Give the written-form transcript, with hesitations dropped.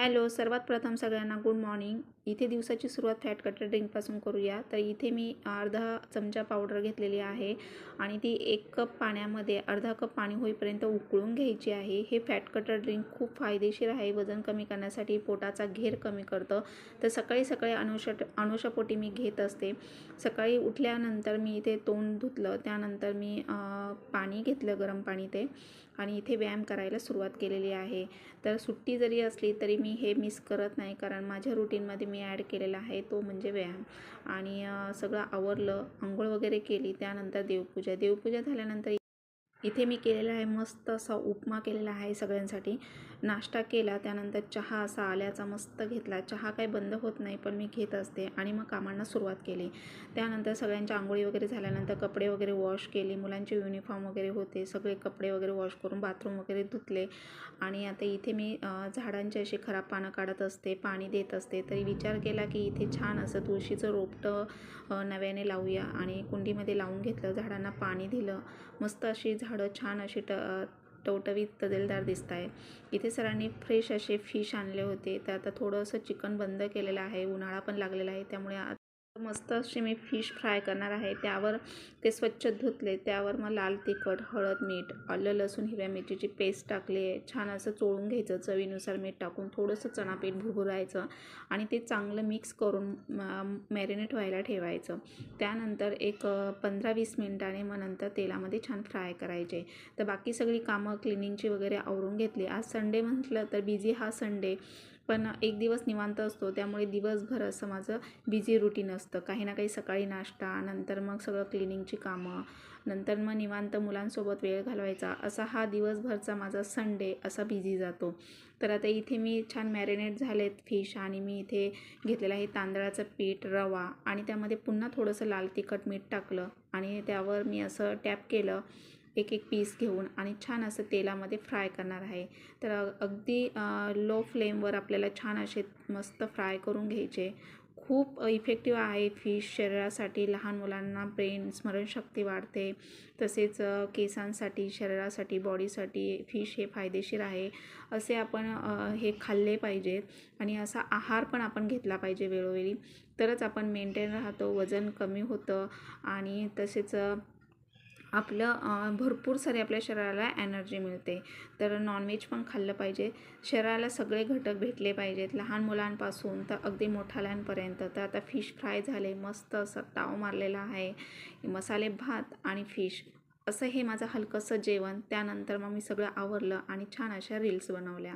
Hello, सर्वात प्रथम सगळ्यांना गुड मॉर्निंग। इथे दिवसाची सुरुवात फॅट कटर ड्रिंकपासून करूया। तर इथे मी अर्धा चमचा पावडर घेतलेली आहे आणि ती 1 कप पाण्यामध्ये अर्धा कप पाणी होईपर्यंत उकळून घ्यायची आहे। हे फॅट कटर ड्रिंक खूप फायदेशीर आहे, वजन कमी करण्यासाठी, पोटाचा घेर कमी करतं। तर सकाळी सकाळी अनुशापोटी मी घेत असते। सकाळी उठल्यानंतर मी इथे तोंड धुतलं, त्यानंतर मी पाणी घेतलं, गरम पाणी ते, आणि इथे व्यायाम करायला सुरुवात केलेली आहे। तर सुट्टी जरी असली तरी मी हे मिस करत नाही, कारण माझ्या रुटीनमध्ये मी ॲड केलेला आहे तो म्हणजे व्यायाम। आणि सगळं आवरलं, अंघोळ वगैरे केली, त्यानंतर देवपूजा झाल्यानंतर इथे मी केलेला आहे मस्त असा उपमा केलेला आहे सगळ्यांसाठी। नाश्ता केला, त्यानंतर चहा असा आल्याचा मस्त घेतला। चहा काही बंद होत नाही, पण मी घेत असते। आणि मग कामांना सुरुवात केली। त्यानंतर सगळ्यांच्या आंघोळी वगैरे झाल्यानंतर कपडे वगैरे वॉश केले, मुलांचे युनिफॉर्म वगैरे होते, सगळे कपडे वगैरे वॉश करून बाथरूम वगैरे धुतले। आणि आता इथे मी झाडांचे असे खराब पानं काढत असते, पाणी देत असते। तरी विचार केला की इथे छान असं तुळशीचं रोपटं नव्याने लावूया, आणि कुंडीमध्ये लावून घेतलं, झाडांना पाणी दिलं। मस्त अशी झाडं छान अशी टवटवीत तजेलदार दिसत आहे। इथे सरांनी फ्रेश असे फिश आणले होते, तर आता थोडंसं चिकन बंद केलेलं आहे, उन्हाळा पण लागलेला आहे, त्यामुळे मस्त असे मी फिश फ्राय करणार आहे। त्यावर ते स्वच्छ धुतले, त्यावर मग लाल तिखट, हळद, मीठ, आलं लसूण हिरव्या मिरचीची पेस्ट टाकले, छान असं चोळून घ्यायचं, चवीनुसार मीठ टाकून थोडंसं चणापीठ भुरभुरायचं आणि ते चांगलं मिक्स करून मॅरिनेट व्हायला ठेवायचं। त्यानंतर एक 15-20 मिनिटाने मग नंतर तेलामध्ये छान फ्राय करायचे। तर बाकी सगळी कामं क्लिनिंगची वगैरे आवरून घेतली। आज संडे म्हटलं तर बिझी हा संडे, पण एक दिवस निवांत असतो, त्यामुळे दिवसभर असं माझं बिझी रुटीन असतं। काही ना काही सकाळी नाश्ता, नंतर मग सगळं क्लिनिंगची कामं, नंतर मग निवांत मुलांसोबत वेळ घालवायचा, असा हा दिवसभरचा माझा संडे असा बिझी जातो। तर आता इथे मी छान मॅरिनेट झालेत फिश, आणि मी इथे घेतलेलं आहे तांदळाचं पीठ, रवा, आणि त्यामध्ये पुन्हा थोडंसं लाल तिखट मीठ टाकलं, आणि त्यावर मी असं टॅप केलं एक पीस घेऊन, आणि छान असं तेलामध्ये फ्राय करणार आहे। तर अगदी लो फ्लेमवर आपल्याला छान असे मस्त फ्राय करून घ्यायचे। खूप इफेक्टिव्ह आहे फिश शरीरासाठी। लहान मुलांना ब्रेन स्मरणशक्ती वाढते, तसेच केसांसाठी, शरीरासाठी, बॉडीसाठी फिश हे फायदेशीर आहे। असे आपण हे खाल्ले पाहिजेत, आणि असा आहार पण आपण घेतला पाहिजे वेळोवेळी, तरच आपण मेंटेन राहतो, वजन कमी होतं, आणि तसेच आपलं भरपूर सारे आपल्या शरीराला एनर्जी मिळते। तर नॉनव्हेज पण खाल्लं पाहिजे, शरीराला सगळे घटक भेटले पाहिजेत, लहान मुलांपासून तर अगदी मोठाल्यांपर्यंत। तर आता फिश फ्राय झाले, मस्त असं ताव मारलेला आहे, मसाले भात आणि फिश असं हे माझं हलकंसं जेवण। त्यानंतर मग मी सगळं आवरलं आणि छान अशा रील्स बनवल्या।